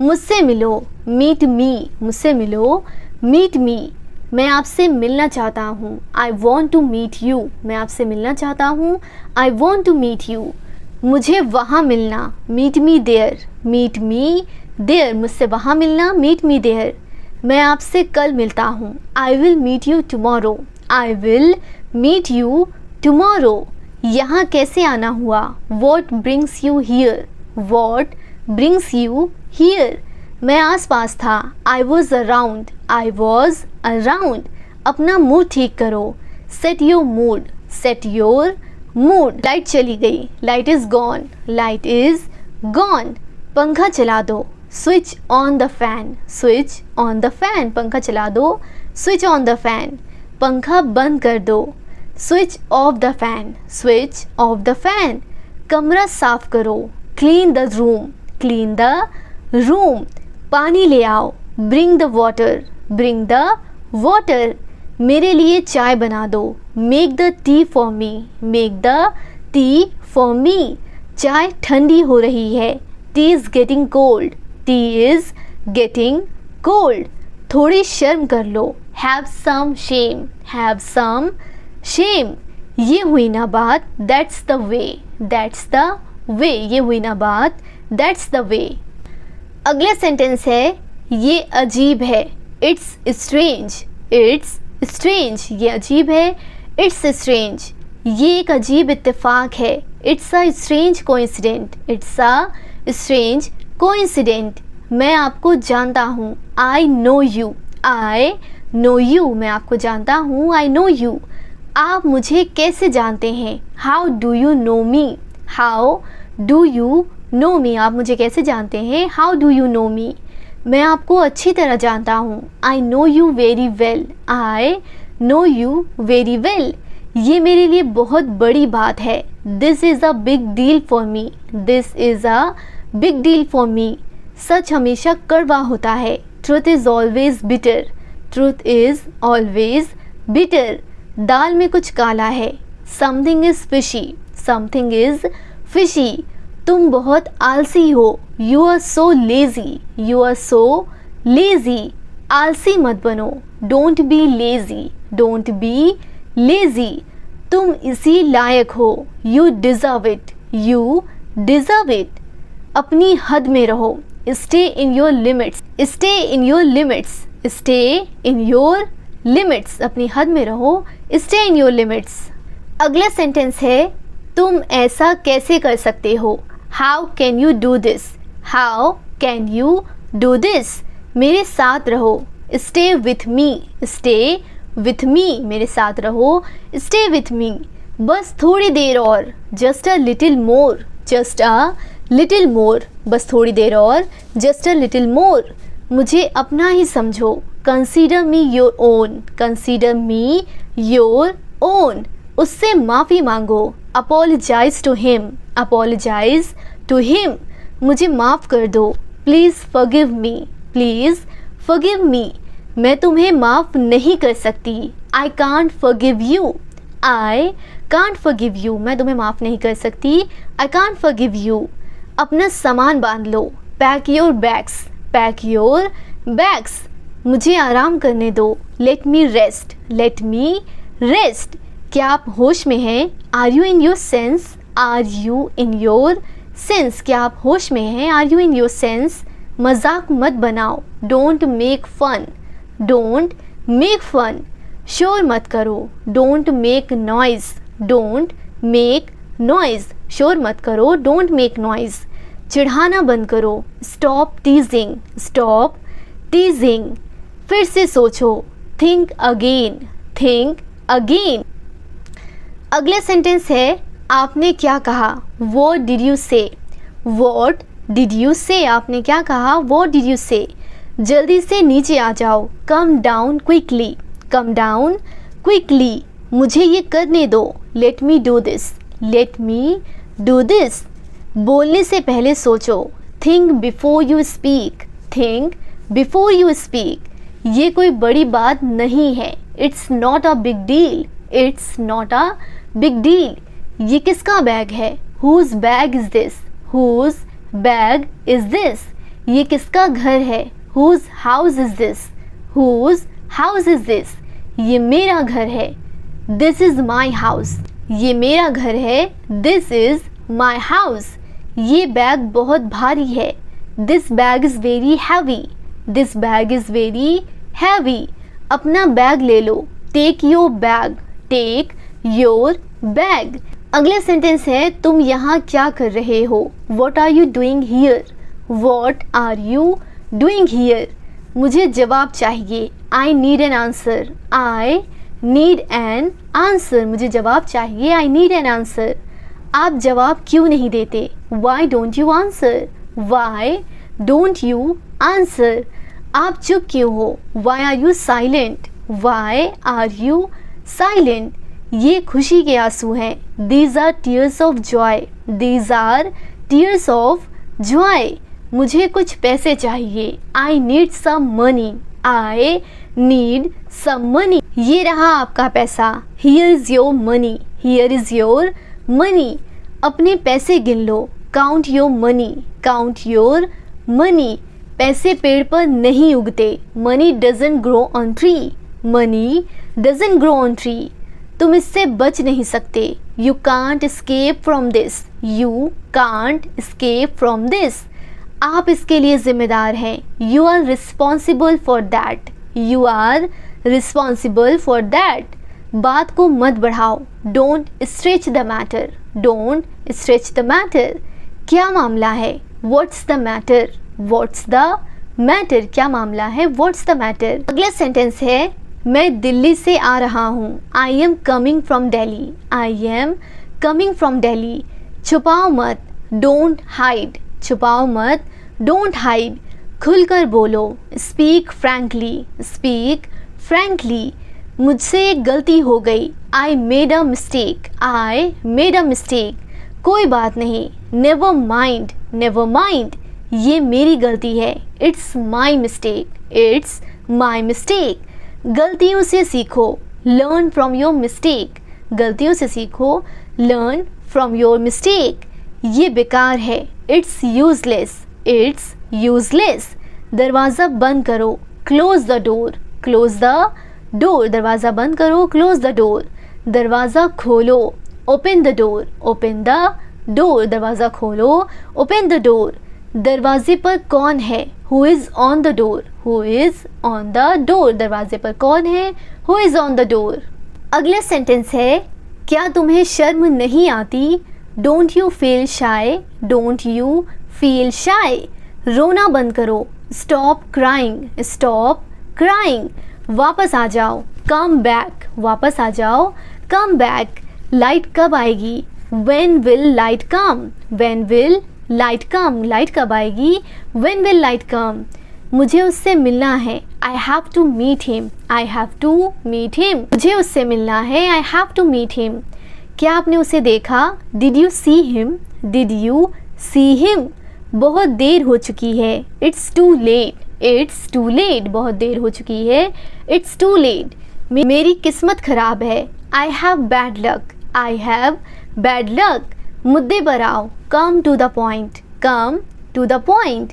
मुझसे मिलो, मीट मी, मुझसे मिलो, मीट मी। मैं आपसे मिलना चाहता हूँ, I want to meet you, मैं आपसे मिलना चाहता हूँ, I want to meet you. मुझे वहाँ मिलना, meet me there, meet me there, मुझसे वहाँ मिलना, मीट मी देयर। मैं आपसे कल मिलता हूँ, I will meet you tomorrow, I will meet you tomorrow. यहाँ कैसे आना हुआ, what brings you here, what brings you here. मैं आसपास था, I was around, I was around. अपना मूड ठीक करो, set your mood, set your mood. Light चली गई, light is gone, light is gone. पंखा चला दो, switch on the fan, switch on the fan, पंखा चला दो, स्विच ऑन द फैन। पंखा बंद कर दो, switch off the fan, switch off the fan. कमरा साफ करो, clean the room, clean the room. पानी ले आओ, bring the water, bring the water. मेरे लिए चाय बना दो, make the tea for me, make the tea for me. चाय ठंडी हो रही है, tea is getting cold, tea is getting cold. थोड़ी शर्म कर लो, have some shame, have some shame. ये हुई ना बात, that's the way, that's the way, ये हुई ना बात, दैट्स द वे। अगला सेंटेंस है, ये अजीब है, इट्स स्ट्रेंज, इट्स स्ट्रेंज, ये अजीब है, इट्स स्ट्रेंज। ये एक अजीब इत्तेफाक है, it's a strange coincident, it's a strange coincident. मैं आपको जानता हूँ, I know you, I know you, मैं आपको जानता हूँ, आई नो यू। आप मुझे कैसे जानते हैं, how do you know me, how do you know me. आप मुझे कैसे जानते हैं, how do you know me. मैं आपको अच्छी तरह जानता हूँ, I know you very well, I know you very well. ये मेरे लिए बहुत बड़ी बात है, this is a big deal for me, this is a big deal for me. सच हमेशा कड़वा होता है, truth is always bitter, truth is always bitter. दाल में कुछ काला है, something is fishy, something is fishy. तुम बहुत आलसी हो, you are so lazy, you are so lazy. आलसी मत बनो, don't be lazy, don't be lazy. तुम इसी लायक हो, you deserve it, you deserve it. अपनी हद में रहो, stay in your limits, stay in your limits, stay in your limits. अपनी हद में रहो, स्टे इन योर लिमिट्स। अगला सेंटेंस है, तुम ऐसा कैसे कर सकते हो, how can you do this, how can you do this. मेरे साथ रहो, stay with me, stay with me, मेरे साथ रहो, स्टे विथ मी, बस थोड़ी देर और, just a little more, just a little more, बस थोड़ी देर और, जस्ट अ लिटिल मोर, मुझे अपना ही समझो, consider me your own, consider me your own, उससे माफ़ी मांगो, apologise to him, apologise to him, मुझे माफ़ कर दो, please forgive me, please forgive me, मैं तुम्हें माफ़ नहीं कर सकती, I can't forgive you, I can't forgive you, मैं तुम्हें माफ़ नहीं कर सकती, आई कांट फॉरगिव यू, अपना सामान बांध लो, pack your bags, pack your bags, मुझे आराम करने दो, let me rest, let me rest, क्या आप होश में हैं, are you in your sense, are you in your sense, क्या आप होश में हैं, are you in your sense, मजाक मत बनाओ, don't make fun, don't make fun, शोर मत करो, don't make noise, don't make noise, शोर मत करो, डोंट मेक नॉइज़, चिढ़ाना बंद करो, स्टॉप टीजिंग, स्टॉप टीजिंग, फिर से सोचो, थिंक अगेन, थिंक अगेन। अगला सेंटेंस है, आपने क्या कहा, व्हाट डिड यू से, व्हाट डिड यू से, आपने क्या कहा, व्हाट डिड यू से, जल्दी से नीचे आ जाओ, come down quickly, come down quickly, मुझे ये करने दो, let me do this, let me do this, बोलने से पहले सोचो, think before you speak, think before you speak, ये कोई बड़ी बात नहीं है, it's not a big deal, it's not a big deal, ये किसका बैग है, whose bag is this, whose bag is this, ये किसका घर है, whose house is this, whose house is this, ये मेरा घर है, दिस इज़ माई हाउस, ये मेरा घर है, दिस इज़ माई हाउस, ये बैग बहुत भारी है, this bag is very heavy, this bag is very heavy, अपना बैग ले लो, take your bag, take your bag. अगला सेंटेंस है, तुम यहाँ क्या कर रहे हो, what are you doing here, what are you doing here, मुझे जवाब चाहिए, I need an answer, I need an answer, मुझे जवाब चाहिए, आई नीड एन आंसर, आप जवाब क्यों नहीं देते, why don't you answer, why don't you answer, आप चुप क्यों हो, why are you silent, why are you silent, ये खुशी के आंसू हैं, these are tears of joy, these are tears of joy, मुझे कुछ पैसे चाहिए, I need some money, I need some money, ये रहा आपका पैसा, here is your money, here is your money, अपने पैसे गिन लो, count your money, count your money, पैसे पेड़ पर नहीं उगते, money doesn't grow on tree, money doesn't grow on tree, तुम इससे बच नहीं सकते, you can't escape from this, you can't escape from this, आप इसके लिए जिम्मेदार हैं, you are responsible for that, you are responsible for that, बात को मत बढ़ाओ, don't stretch the matter, don't stretch the matter, क्या मामला है, what's the matter, what's the matter, क्या मामला है, व्हाट्स द मैटर। अगला सेंटेंस है, मैं दिल्ली से आ रहा हूँ, I am coming from Delhi, I am coming from Delhi, छुपाओ मत, डोंट हाइड, छुपाओ मत, डोंट हाइड, खुलकर बोलो, स्पीक फ्रैंकली, स्पीक फ्रैंकली, मुझसे एक गलती हो गई, I made a mistake, I made a mistake, कोई बात नहीं, नेवर माइंड, नेवर माइंड, ये मेरी गलती है, it's my mistake, it's my mistake, गलतियों से सीखो, लर्न फ्रॉम योर मिस्टेक, गलतियों से सीखो, लर्न फ्रॉम योर मिस्टेक, ये बेकार है, इट्स यूजलेस, इट्स यूजलेस, दरवाज़ा बंद करो, close the door, close the door, दरवाज़ा बंद करो, क्लोज द डोर, दरवाज़ा खोलो, open the door, open the door, दरवाज़ा खोलो, ओपन द डोर, दरवाजे पर कौन है, who is on the door, who is on the door, दरवाजे पर कौन है, who is on the door. अगला सेंटेंस है, क्या तुम्हें शर्म नहीं आती, don't you feel shy, don't you feel shy, रोना बंद करो, स्टॉप क्राइंग, स्टॉप क्राइंग, वापस आ जाओ, कम बैक, वापस आ जाओ, कम बैक। लाइट कब आएगी? When will light come? When will light come? Light कब आएगी? When will light come? मुझे उससे मिलना है, I have to meet him. I have to meet him. मुझे उससे मिलना है, I have to meet him. क्या आपने उसे देखा? Did you see him? Did you see him? बहुत देर हो चुकी है, It's too late. It's too late. बहुत देर हो चुकी है, It's too late. मेरी किस्मत खराब है, I have bad luck. I have bad luck. मुद्दे पर आओ, Come to the point. Come to the point.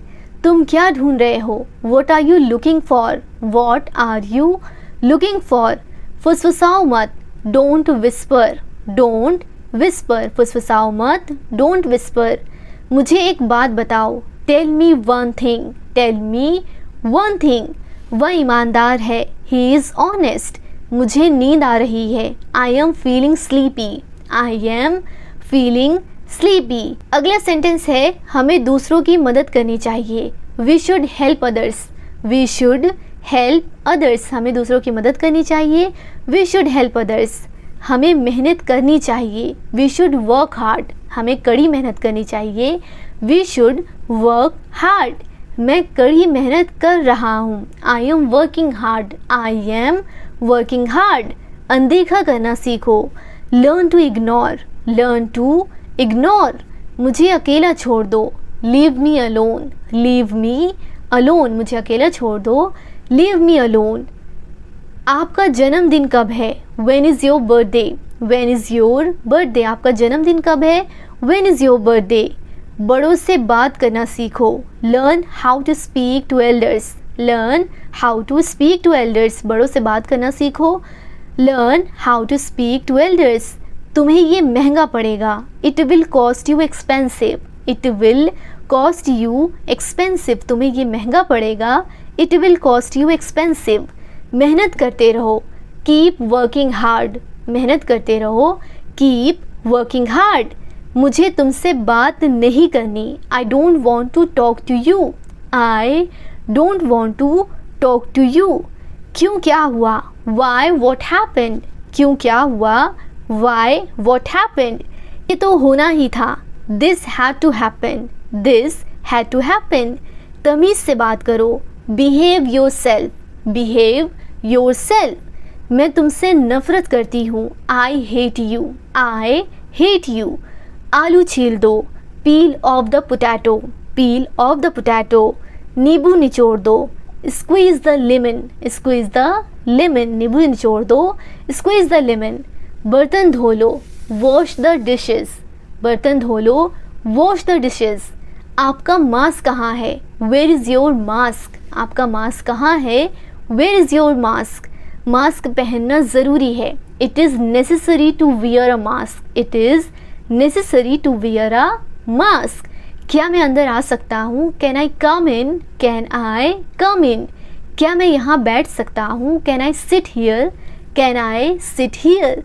तुम क्या ढूंढ रहे हो? What are you looking for? What are you looking for? फुसफुसाओ मत, Don't whisper. Don't whisper. फुसफुसाओ मत, Don't whisper. मुझे एक बात बताओ, Tell me one thing. Tell me one thing. वह ईमानदार है, He is honest. मुझे नींद आ रही है, I am feeling sleepy. I am feeling sleepy. अगला सेंटेंस है, हमें दूसरों की मदद करनी चाहिए, We should help others. We should help others. हमें दूसरों की मदद करनी चाहिए, We should help others. हमें मेहनत करनी चाहिए, We should work hard. हमें कड़ी मेहनत करनी चाहिए, We should work hard. मैं कड़ी मेहनत कर रहा हूँ, I am working hard. I am working hard. अनदेखा करना सीखो, Learn to ignore. Learn to ignore. मुझे अकेला छोड़ दो, Leave me alone. Leave me alone. मुझे अकेला छोड़ दो, Leave me alone. आपका जन्मदिन कब है? When is your birthday? When is your birthday? आपका जन्मदिन कब है? When is your birthday? बड़ों से बात करना सीखो, Learn how to speak to elders. Learn how to speak to elders. बड़ों से बात करना सीखो, Learn how to speak to elders. तुम्हें ये महंगा पड़ेगा, It will cost you expensive. It will cost you expensive. तुम्हें ये महंगा पड़ेगा, It will cost you expensive. मेहनत करते रहो, Keep working hard. मेहनत करते रहो, Keep working hard. मुझे तुमसे बात नहीं करनी, I don't want to talk to you. I don't want to talk to you. क्यों, क्या हुआ? Why, what happened? क्यों, क्या हुआ? Why, what happened? ये तो होना ही था, This had to happen. This had to happen. तमीज़ से बात करो, Behave yourself. Behave yourself. मैं तुमसे नफ़रत करती हूँ, I hate you. I hate you. आलू छील दो, Peel off the potato. Peel off the potato. नींबू निचोड़ दो, Squeeze the lemon. Squeeze the lemon. नींबू निचोड़ दो, Squeeze the lemon. बर्तन धो लो, Wash the dishes. बर्तन धो लो, Wash the dishes. आपका मास्क कहाँ है? Where is your mask? आपका मास्क कहाँ है? Where is your mask? Mask पहनना ज़रूरी है, It is necessary to wear a mask. It is necessary to wear a mask. क्या मैं अंदर आ सकता हूँ? Can I come in? Can I come in? क्या मैं यहाँ बैठ सकता हूँ? Can I sit here? Can I sit here?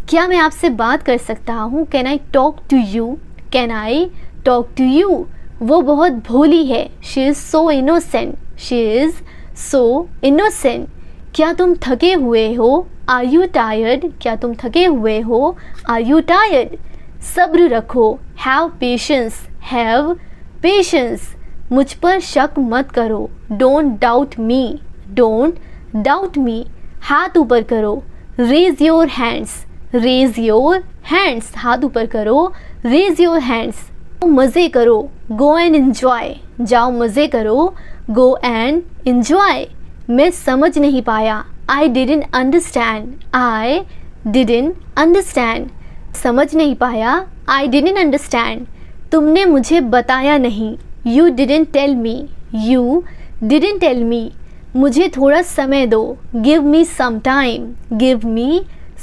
क्या मैं आपसे बात कर सकता हूँ? Can I talk to you? Can I talk to you? वो बहुत भोली है, She is so innocent. She is so innocent. क्या तुम थके हुए हो? Are you tired? क्या तुम थके हुए हो? Are you tired? सब्र रखो, Have patience. Have patience. मुझ पर शक मत करो, Don't doubt me. Don't doubt me. हाथ ऊपर करो, Raise your hands. Raise your hands. हाथ ऊपर करो, Raise your hands. मज़े करो, Go and enjoy. जाओ मज़े करो, Go and enjoy. मैं समझ नहीं पाया, I didn't understand. I didn't understand. समझ नहीं पाया, I didn't understand. तुमने मुझे बताया नहीं, You didn't tell me. You didn't tell me. मुझे थोड़ा समय दो, Give me some time. Give me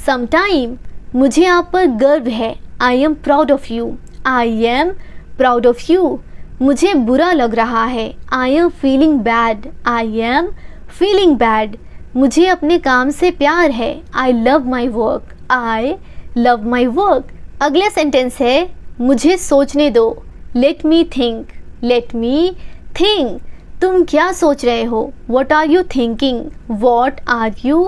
some time. मुझे आप पर गर्व है, I am proud of you. I am proud of you. मुझे बुरा लग रहा है, I am feeling bad. I am feeling bad. मुझे अपने काम से प्यार है, I love my work. I love my work. अगला सेंटेंस है, मुझे सोचने दो, Let me think. Let me think. तुम क्या सोच रहे हो? What are you thinking? What are you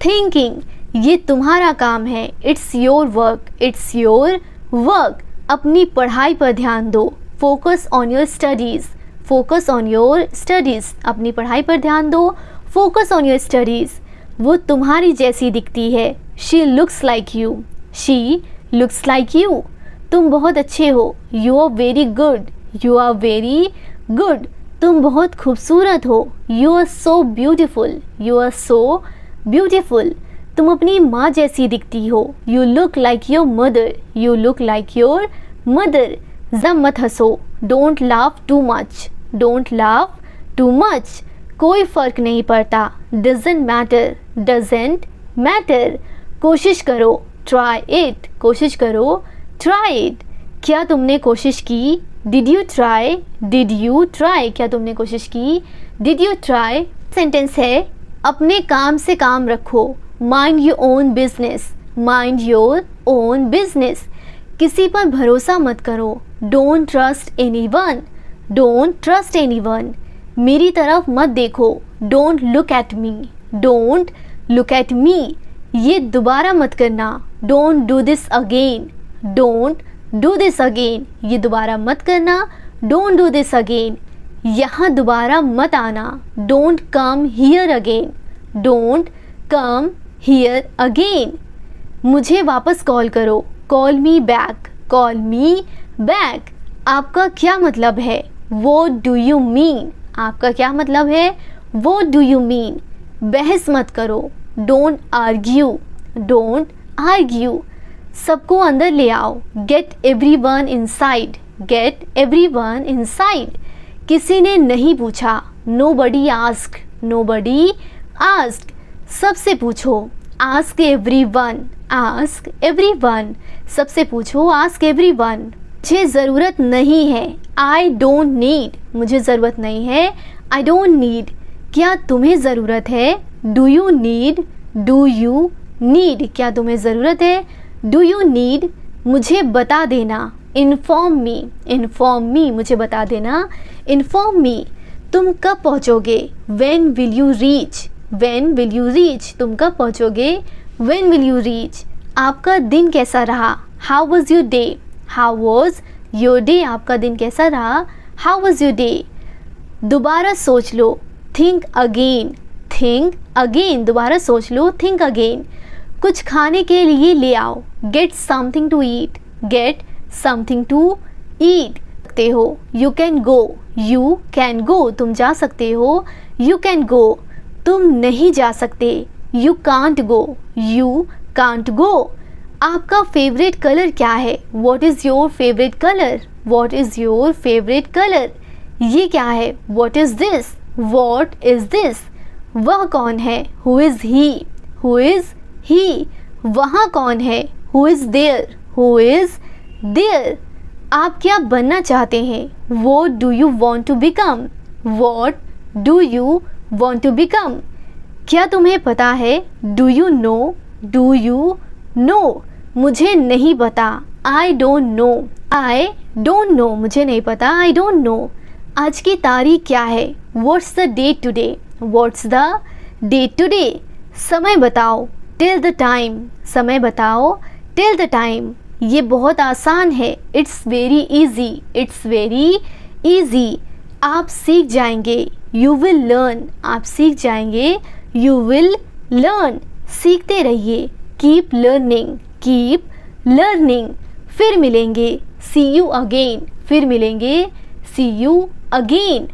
thinking, ये तुम्हारा काम है। It's your work, it's your work. अपनी पढ़ाई पर ध्यान दो। Focus on your studies, focus on your studies. अपनी पढ़ाई पर ध्यान दो, फोकस ऑन योर स्टडीज़। वो तुम्हारी जैसी दिखती है। She looks like you, she looks like you. तुम बहुत अच्छे हो। You are very good, you are very good. तुम बहुत खूबसूरत हो। You are so beautiful, you are so beautiful. तुम अपनी माँ जैसी दिखती हो। You look like your mother, you look like your mother. जब मत हंसो। Don't laugh too much, don't laugh too much. कोई फ़र्क नहीं पड़ता। Doesn't matter, doesn't matter. कोशिश करो। ट्राई इट, कोशिश करो। Try it. क्या तुमने कोशिश की? Did you try, did you try. क्या तुमने कोशिश की? Did you try. सेंटेंस है अपने काम से काम रखो। Mind your own business, mind your own business. किसी पर भरोसा मत करो। Don't trust anyone, don't trust anyone. मेरी तरफ मत देखो। Don't look at me, don't look at मी। ये दोबारा मत करना। Don't do this again, don't do this again. ये दोबारा मत करना। Don't do this again. यहाँ दोबारा मत आना। Don't come here again, don't come here again. मुझे वापस कॉल करो। Call me back, call me back. आपका क्या मतलब है? What do you mean. आपका क्या मतलब है? What do you mean. बहस मत करो। Don't argue, don't argue. सबको अंदर ले आओ। Get everyone inside, get everyone inside. किसी ने नहीं पूछा। Nobody asked, nobody asked. सबसे पूछो। Ask everyone, ask everyone. सबसे पूछो। Ask everyone. मुझे ज़रूरत नहीं है। आई डोंट नीड, मुझे ज़रूरत नहीं है। I don't need. क्या तुम्हें ज़रूरत है? Do you need, do you need. क्या तुम्हें ज़रूरत है? Do you need. मुझे बता देना। Inform me, inform me. मुझे बता देना। Inform me. तुम कब पहुँचोगे? When will you reach, when will you reach. तुम कब पहुँचोगे? When will you reach. आपका दिन कैसा रहा? How was your day, how was your day. आपका दिन कैसा रहा? How was your day. दोबारा सोच लो। Think again, think again. दोबारा सोच लो। Think again. कुछ खाने के लिए ले आओ। Get something to eat, get something to eat. सकते हो। You can go, you can go. तुम जा सकते हो। You can go. तुम नहीं जा सकते। You can't go, you can't go. आपका फेवरेट कलर क्या है? What is your favourite colour, what is your favourite colour. ये क्या है? What is this, what is this. वह कौन है? Who is he, who is ही। वहाँ कौन है? Who is there, who is there. आप क्या बनना चाहते हैं? What do you want to become, what do you want to become. क्या तुम्हें पता है? Do you know, do you know. मुझे नहीं पता। I don't know, I don't know. मुझे नहीं पता। I don't know. आज की तारीख क्या है? What's the date today, what's the date today. समय बताओ। Till the time. समय बताओ। Till the time. ये बहुत आसान है। It's very easy, it's very easy. आप सीख जाएंगे। You will learn. आप सीख जाएंगे। You will learn. सीखते रहिए। Keep learning, keep learning. फिर मिलेंगे। See you again. फिर मिलेंगे। See you again.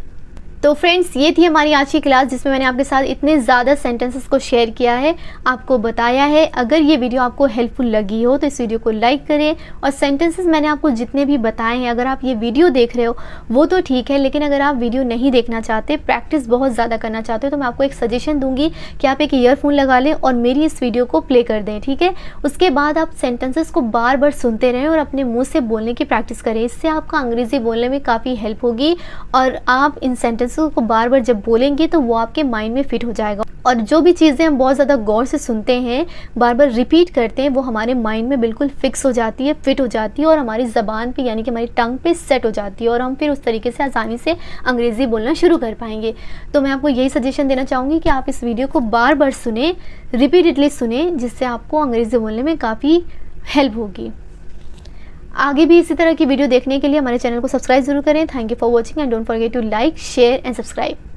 तो फ्रेंड्स, ये थी हमारी आज की क्लास जिसमें मैंने आपके साथ इतने ज़्यादा सेंटेंसेस को शेयर किया है, आपको बताया है। अगर ये वीडियो आपको हेल्पफुल लगी हो तो इस वीडियो को लाइक करें। और सेंटेंसेस मैंने आपको जितने भी बताए हैं, अगर आप ये वीडियो देख रहे हो वो तो ठीक है, लेकिन अगर आप वीडियो नहीं देखना चाहते, प्रैक्टिस बहुत ज़्यादा करना चाहते हो, तो मैं आपको एक सजेशन दूँगी कि आप एक ईयरफोन लगा लें और मेरी इस वीडियो को प्ले कर दें, ठीक है। उसके बाद आप सेंटेंसेस को बार बार सुनते रहें और अपने मुँह से बोलने की प्रैक्टिस करें। इससे आपका अंग्रेज़ी बोलने में काफ़ी हेल्प होगी और आप इन सेंटेंस सेंटेंसों को बार बार जब बोलेंगे तो वो आपके माइंड में फिट हो जाएगा। और जो भी चीज़ें हम बहुत ज़्यादा गौर से सुनते हैं, बार बार रिपीट करते हैं, वो हमारे माइंड में बिल्कुल फिक्स हो जाती है, फिट हो जाती है और हमारी ज़बान पे यानी कि हमारी टंग पे सेट हो जाती है और हम फिर उस तरीके से आसानी से अंग्रेज़ी बोलना शुरू कर पाएंगे। तो मैं आपको यही सजेशन देना चाहूँगी कि आप इस वीडियो को बार बार सुने, रिपीटेडली सुने, जिससे आपको अंग्रेज़ी बोलने में काफ़ी हेल्प होगी। आगे भी इसी तरह की वीडियो देखने के लिए हमारे चैनल को सब्सक्राइब जरूर करें। Thank you for watching and don't forget to like, share and subscribe.